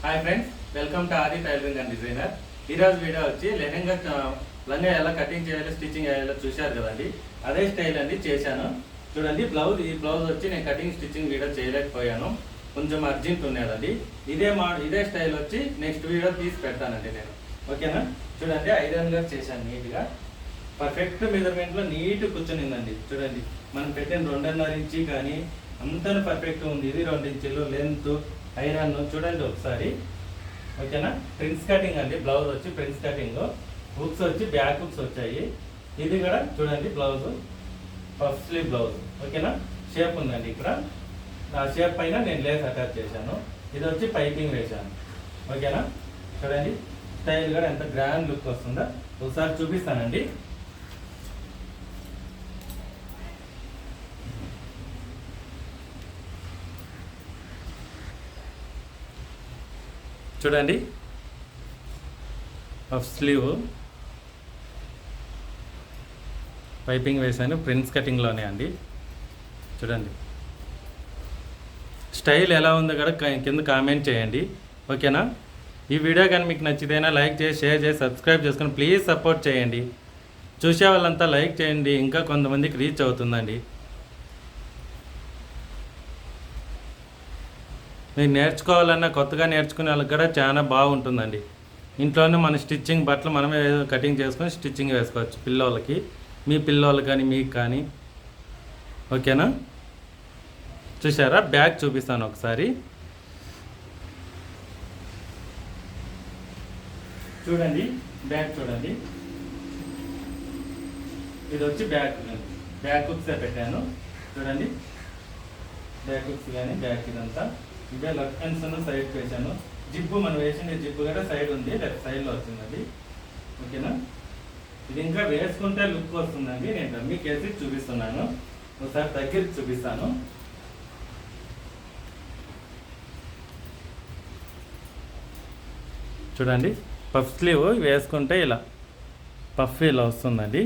Hi friends, welcome to ఆది tailoring and designer. ఈరోజు video వచ్చి లెహెంగా లంగా ఎలా కటింగ్ చేయాలో స్టిచ్చింగ్ చేయాలో చూశారు కదండి. అదే స్టైల్ అండి చేశాను. చూడండి, ఈ బ్లౌజ్ వచ్చి నేను కటింగ్ స్టిచ్చింగ్ వీడియో చేయలేకపోయాను, కొంచెం అర్జెంట్ ఉన్నదండి. ఇదే స్టైల్ వచ్చి నెక్స్ట్ వీడియో తీసి పెడతానండి నేను. ఓకేనా? చూడండి, ఐరన్గా చేశాను నీట్గా. పర్ఫెక్ట్ మెజర్మెంట్లో నీట్ కూర్చొనిందండి. చూడండి, మనం పెట్టిన 2.5 ఇంచి కానీ అంతా పర్ఫెక్ట్ ఉంది. ఇది 2 ఇంచులు లెంత్ ఐరన్. చూడండి ఒకసారి. ఓకేనా? ప్రిన్స్ కటింగ్ అండి. బ్లౌజ్ వచ్చి ప్రిన్స్ కటింగ్, హుక్స్ వచ్చి బ్యాక్ హుక్స్ వచ్చాయి. ఇది కూడా చూడండి బ్లౌజ్, పఫ్ స్లీవ్ బ్లౌజ్. ఓకేనా? షేప్ ఉందండి ఇక్కడ. ఆ షేప్ పైన నేను లేస్ అటాచ్ చేశాను. ఇది వచ్చి పైపింగ్ వేశాను. ఓకేనా? చూడండి, స్టైల్ కూడా ఎంత గ్రాండ్ లుక్ వస్తుందో ఒకసారి చూపిస్తానండి. చూడండి, పఫ్ స్లీవ్ పైపింగ్ వేసాను, ప్రిన్స్ కటింగ్లోనే అండి. చూడండి, స్టైల్ ఎలా ఉందో కూడా కింద కామెంట్ చేయండి. ఓకేనా? ఈ వీడియో కానీ మీకు నచ్చితేనా లైక్ చేసి, షేర్ చేసి, సబ్స్క్రైబ్ చేసుకొని ప్లీజ్ సపోర్ట్ చేయండి. చూసే వాళ్ళంతా లైక్ చేయండి, ఇంకా కొంతమందికి రీచ్ అవుతుందండి. మీరు నేర్చుకోవాలన్నా, కొత్తగా నేర్చుకునే వాళ్ళకి కూడా చాలా బాగుంటుందండి. ఇంట్లోనే మన స్టిచ్చింగ్ బట్టలు మనమే కటింగ్ చేసుకొని స్టిచ్చింగ్ వేసుకోవచ్చు, పిల్లోళ్ళకి, మీ పిల్లోళ్ళకి కానీ మీకు కానీ. ఓకేనా? చూసారా? బ్యాక్ చూపిస్తాను ఒకసారి. చూడండి, బ్యాక్ చూడండి. ఇది వచ్చి బ్యాక్ హుక్సే పెట్టాను. చూడండి, బ్యాక్ హుక్స్ కానీ బ్యాక్ ఇదంతా ఇవే లెఫ్ట్ హ్యాండ్స్ సైడ్ వేసాను. జిప్పు మనం వేసిన జిప్పు కూడా సైడ్ ఉంది, లెఫ్ట్ సైడ్లో వచ్చిందండి. ఓకేనా? ఇది ఇంకా వేసుకుంటే లుక్ వస్తుందండి. నేను డమ్మీకి వేసి చూపిస్తున్నాను, ఒకసారి దగ్గరికి చూపిస్తాను. చూడండి, పఫ్ స్లీవ్ వేసుకుంటే ఇలా పఫ్ ఇలా వస్తుందండి.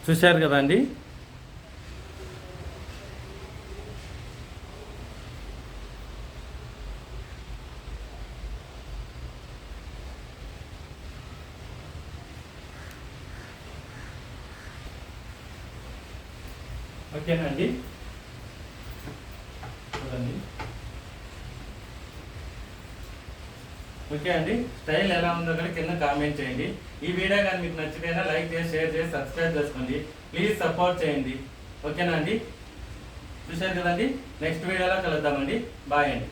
చూశారు కదండి. ఓకేనండి? చూడండి. ఓకే అండి, స్టైల్ ఎలా ఉందో కూడా కింద కామెంట్ చేయండి. ఈ వీడియో కానీ మీకు నచ్చితేనే లైక్ చేసి, షేర్ చేసి, సబ్స్క్రైబ్ చేసుకోండి. ప్లీజ్ సపోర్ట్ చేయండి. ఓకేనా అండి? చూశారు కదండి, నెక్స్ట్ వీడియోలో కలుద్దామండి. బాయ్ అండి.